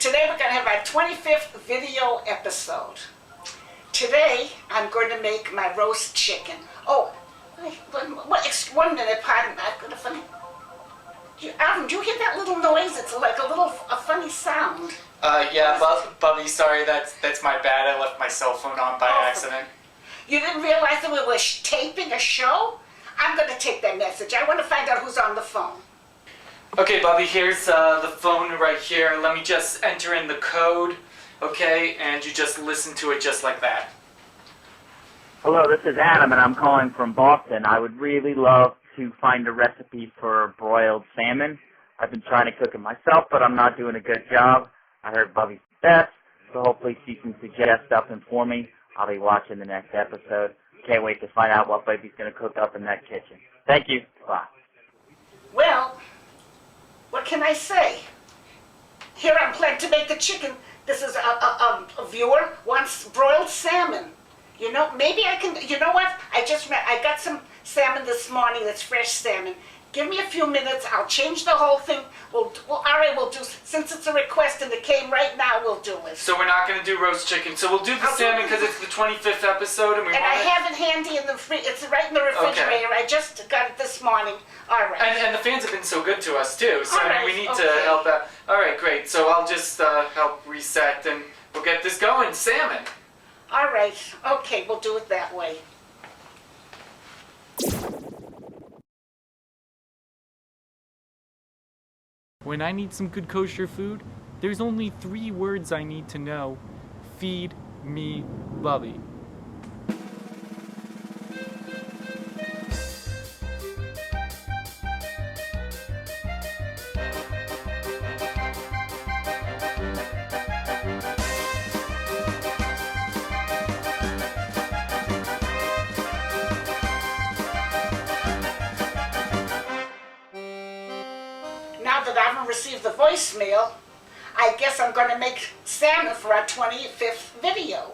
Today we're going to have our 25th video episode. Today I'm going to make my roast chicken. Oh, wait, 1 minute, pardon me. I've got a funny... Alvin, do you hear that little noise? It's like a funny sound. Yeah, Bubby, sorry, that's my bad. I left my cell phone on by accident. You didn't realize that we were taping a show? I'm going to take that message. I want to find out who's on the phone. Okay, Bubby, here's the phone right here. Let me just enter in the code, okay? And you just listen to it just like that. Hello, this is Adam, and I'm calling from Boston. I would really love to find a recipe for broiled salmon. I've been trying to cook it myself, but I'm not doing a good job. I heard Bubby's best, so hopefully she can suggest something for me. I'll be watching the next episode. Can't wait to find out what Bubby's going to cook up in that kitchen. Thank you. Bye. Well, what can I say? Here I'm planning to make the chicken. This is a viewer wants broiled salmon. You know, maybe I can, you know what? I got some salmon this morning that's fresh salmon. Give me a few minutes, I'll change the whole thing. All right, we'll do, since it's a request and it came right now, we'll do it. So we're not going to do roast chicken. So we'll do the salmon because it's the 25th episode and we want I have it handy in the it's right in the refrigerator. Okay. I just got it this morning. All right. And the fans have been so good to us too, so right, we need to help out. All right, great. So I'll just help reset and we'll get this going. Salmon. All right. Okay, we'll do it that way. When I need some good kosher food, there's only 3 words I need to know. Feed me, Bubby. Now that I haven't received the voicemail, I guess I'm going to make salmon for our 25th video.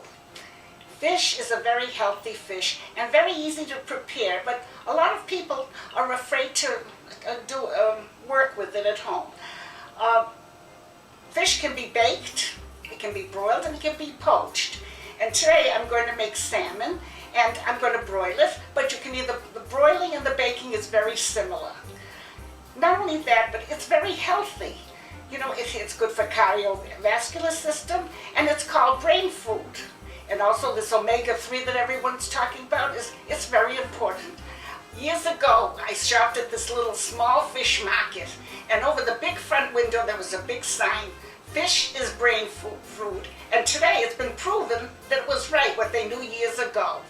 Fish is a very healthy fish and very easy to prepare, but a lot of people are afraid to work with it at home. Fish can be baked, it can be broiled, and it can be poached. And today I'm going to make salmon, and I'm going to broil it, but you can the broiling and the baking is very similar. Not only that, but it's very healthy. You know, it's good for cardiovascular system, and it's called brain food. And also this omega-3 that everyone's talking about it's very important. Years ago, I shopped at this little small fish market, and over the big front window there was a big sign, "Fish is brain food." And today it's been proven that it was right, what they knew years ago.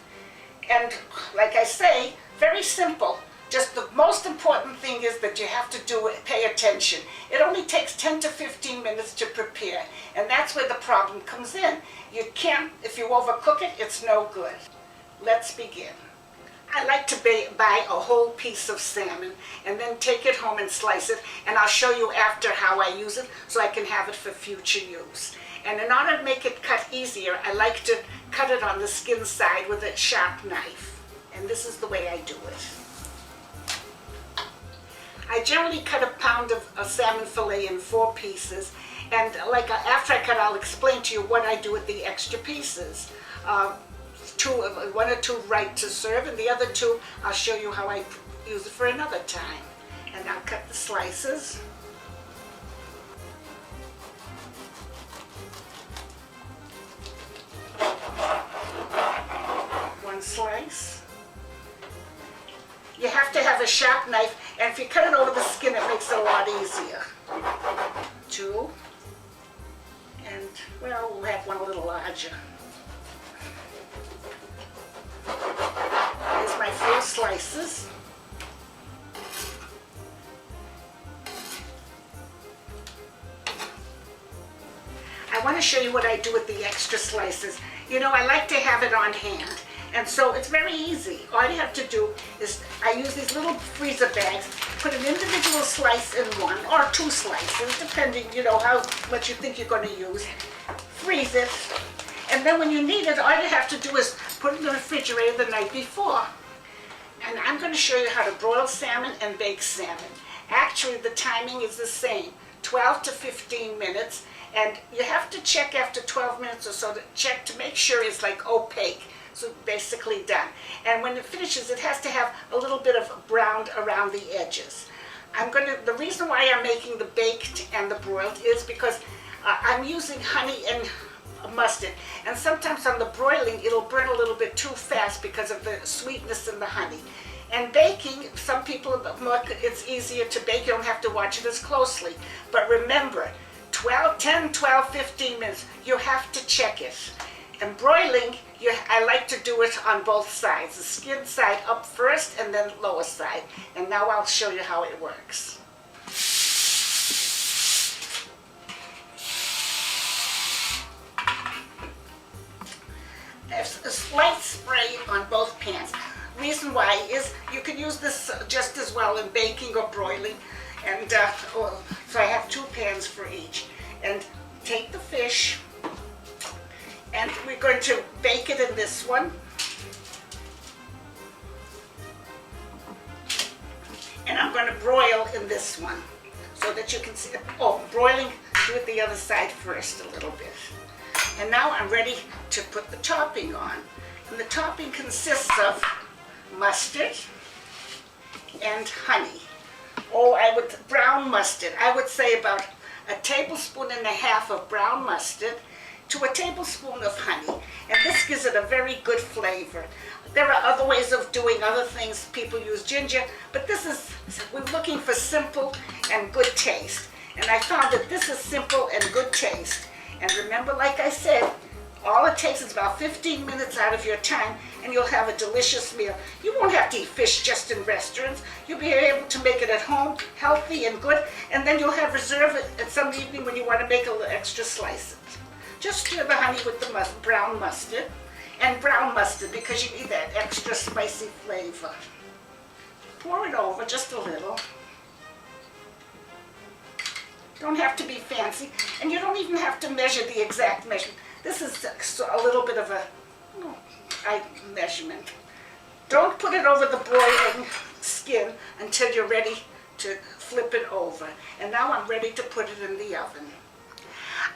And like I say, very simple. Just the most important thing is that you have to pay attention. It only takes 10 to 15 minutes to prepare, and that's where the problem comes in. You can't, if you overcook it, it's no good. Let's begin. I like to buy a whole piece of salmon and then take it home and slice it, and I'll show you after how I use it so I can have it for future use. And in order to make it cut easier, I like to cut it on the skin side with a sharp knife. And this is the way I do it. I generally cut a pound of salmon fillet in 4 pieces, and after I cut, I'll explain to you what I do with the extra pieces. 1 or 2 right to serve, and the other 2 I'll show you how I use it for another time. And I'll cut the slices. One slice. You have to have a sharp knife, and if you cut it over the skin, it makes it a lot easier. 2, and well, we'll have one a little larger. Here's my 4 slices. I want to show you what I do with the extra slices. You know, I like to have it on hand. And so it's very easy. All you have to do is, I use these little freezer bags, put an individual slice in one, or 2 slices, depending, you know, how much you think you're going to use. Freeze it, and then when you need it, all you have to do is put it in the refrigerator the night before. And I'm going to show you how to broil salmon and bake salmon. Actually, the timing is the same. 12 to 15 minutes. And you have to check after 12 minutes or so to check to make sure it's like opaque. So basically done. And when it finishes, it has to have a little bit of brown around the edges. The reason why I'm making the baked and the broiled is because I'm using honey and mustard. And sometimes on the broiling, it'll burn a little bit too fast because of the sweetness in the honey. And baking, some people, it's easier to bake. You don't have to watch it as closely. But remember, 10, 12, 15 minutes, you have to check it. And broiling, I like to do it on both sides. The skin side up first and then lower side. And now I'll show you how it works. There's a slight spray on both pans. Reason why is you can use this just as well in baking or broiling. And so I have 2 pans for each. And take the fish, and we're going to bake it in this one. And I'm going to broil in this one so that you can see. Oh, broiling, do it the other side first a little bit. And now I'm ready to put the topping on. And the topping consists of mustard and honey. Brown mustard. I would say about 1.5 tablespoons of brown mustard to 1 tablespoon of honey. And this gives it a very good flavor. There are other ways of doing other things. People use ginger, but we're looking for simple and good taste. And I found that this is simple and good taste. And remember, like I said, all it takes is about 15 minutes out of your time and you'll have a delicious meal. You won't have to eat fish just in restaurants. You'll be able to make it at home, healthy and good, and then you'll have reserve it at some evening when you want to make a little extra slices. Just stir the honey with the brown mustard, and brown mustard because you need that extra spicy flavor. Pour it over just a little. Don't have to be fancy, and you don't even have to measure the exact measurement. This is a little bit of a measurement. Don't put it over the broiling skin until you're ready to flip it over. And now I'm ready to put it in the oven.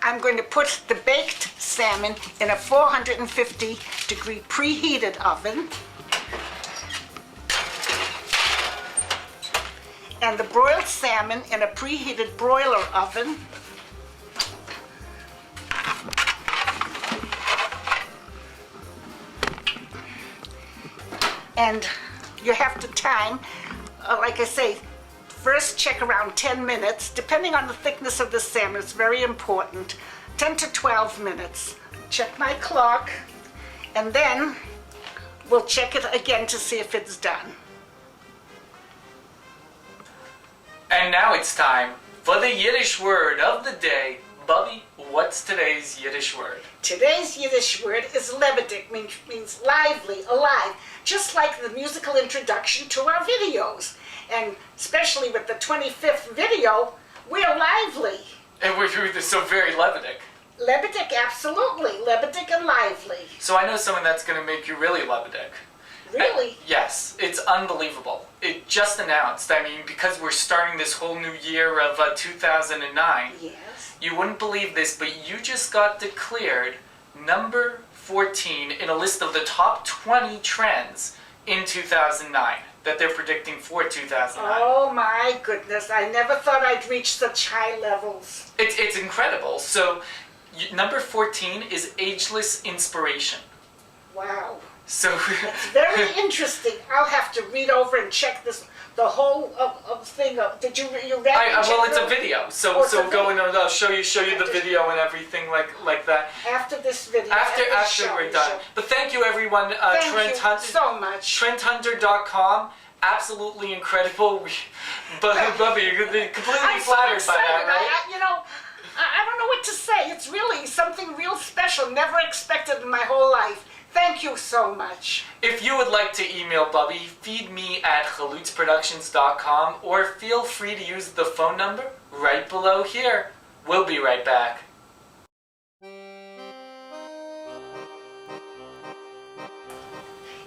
I'm going to put the baked salmon in a 450-degree preheated oven. And the broiled salmon in a preheated broiler oven. And you have to time, like I say, first check around 10 minutes. Depending on the thickness of the salmon, it's very important. 10 to 12 minutes. Check my clock, and then we'll check it again to see if it's done. And now it's time for the Yiddish word of the day. Bubby, what's today's Yiddish word? Today's Yiddish word is lebendig, means lively, alive, just like the musical introduction to our videos. And especially with the 25th video, we're lively. And we're so very lebendig. Lebendig, absolutely. Lebendig and lively. So I know someone that's going to make you really lebendig. Really? Yes, it's unbelievable. It just announced, because we're starting this whole new year of 2009. Yes. You wouldn't believe this, but you just got declared number 14 in a list of the top 20 trends in 2009 that they're predicting for 2009. Oh my goodness, I never thought I'd reach such high levels. It's incredible. So number 14 is ageless inspiration. Wow. So it's very interesting. I'll have to read over and check the whole thing. Did you read it? Well, it's a video. So go and I'll show you the video and everything like that. After this video. After we're done. But thank you everyone. Thank you so much. TrendHunter.com. Absolutely incredible. But Bubbe, you're completely flattered by that, right? I don't know what to say. It's really something real special. Never expected in my whole life. Thank you so much. If you would like to email Bubbe, feed me at chalutzproductions.com, or feel free to use the phone number right below here. We'll be right back.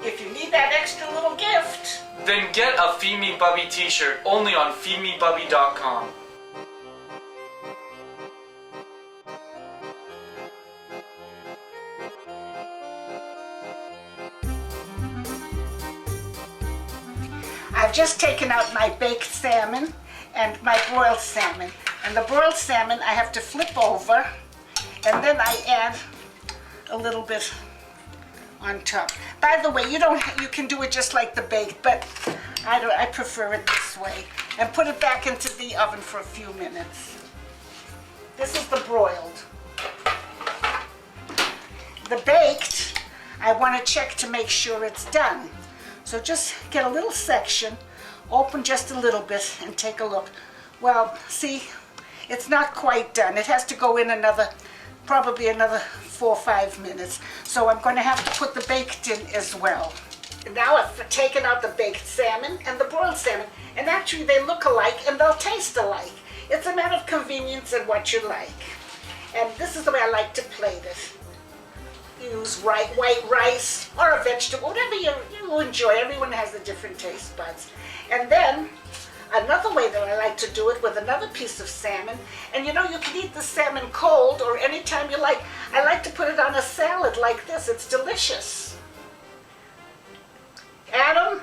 If you need that extra little gift, then get a Feed Me Bubbe t-shirt only on feedmebubbe.com. just taken out my baked salmon and my broiled salmon. And the broiled salmon I have to flip over, and then I add a little bit on top. By the way, you can do it just like the baked, but I prefer it this way. And put it back into the oven for a few minutes. This is the broiled. The baked, I want to check to make sure it's done. So just get a little section, open just a little bit, and take a look. Well, see, it's not quite done. It has to go in probably another 4 or 5 minutes. So I'm going to have to put the baked in as well. Now I've taken out the baked salmon and the broiled salmon, and actually they look alike and they'll taste alike. It's a matter of convenience and what you like. And this is the way I like to plate it. Use white rice or a vegetable, whatever you enjoy. Everyone has a different taste buds. And then another way that I like to do it with another piece of salmon, and you can eat the salmon cold or anytime you like. I like to put it on a salad like this. It's delicious. Adam,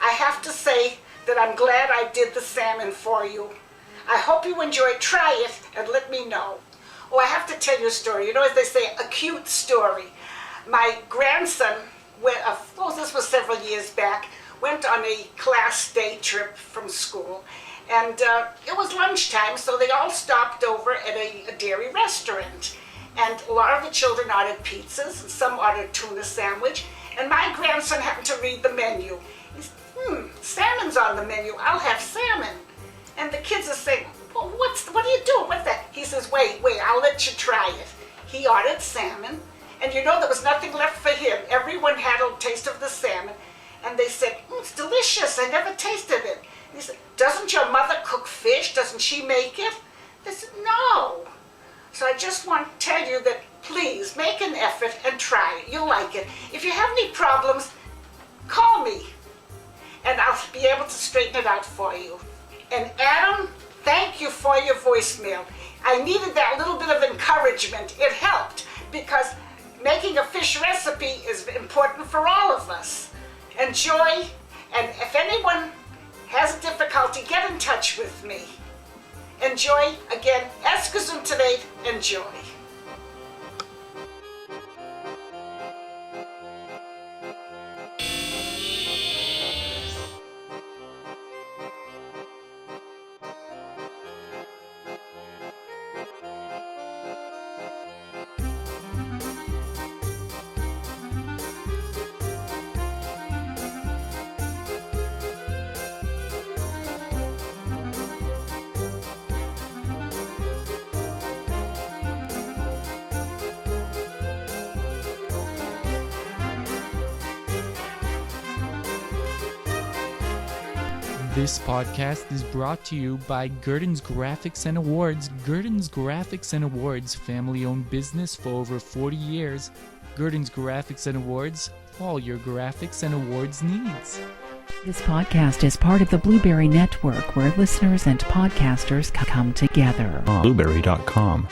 I have to say that I'm glad I did the salmon for you. I hope you enjoy. Try it and let me know. Oh, I have to tell you a story. As they say, a cute story. My grandson, this was several years back, went on a class day trip from school. And it was lunchtime, so they all stopped over at a dairy restaurant. And a lot of the children ordered pizzas, and some ordered tuna sandwich. And my grandson happened to read the menu. He said, salmon's on the menu. I'll have salmon. And the kids are saying, well, what are you doing? What's that? He says, wait, I'll let you try it. He ordered salmon, and there was nothing left for him. Everyone had a taste of the salmon, and they said, it's delicious. I never tasted it. And he said, doesn't your mother cook fish? Doesn't she make it? They said, no. So I just want to tell you that please make an effort and try it. You'll like it. If you have any problems, call me, and I'll be able to straighten it out for you. And Adam, thank you for your voicemail. I needed that little bit of encouragement. It helped, because making a fish recipe is important for all of us. Enjoy, and if anyone has a difficulty, get in touch with me. Enjoy, again, Esgesundheit, enjoy. This podcast is brought to you by Gurdon's Graphics and Awards. Gurdon's Graphics and Awards, family-owned business for over 40 years. Gurdon's Graphics and Awards, all your graphics and awards needs. This podcast is part of the Blueberry Network, where listeners and podcasters come together. Blueberry.com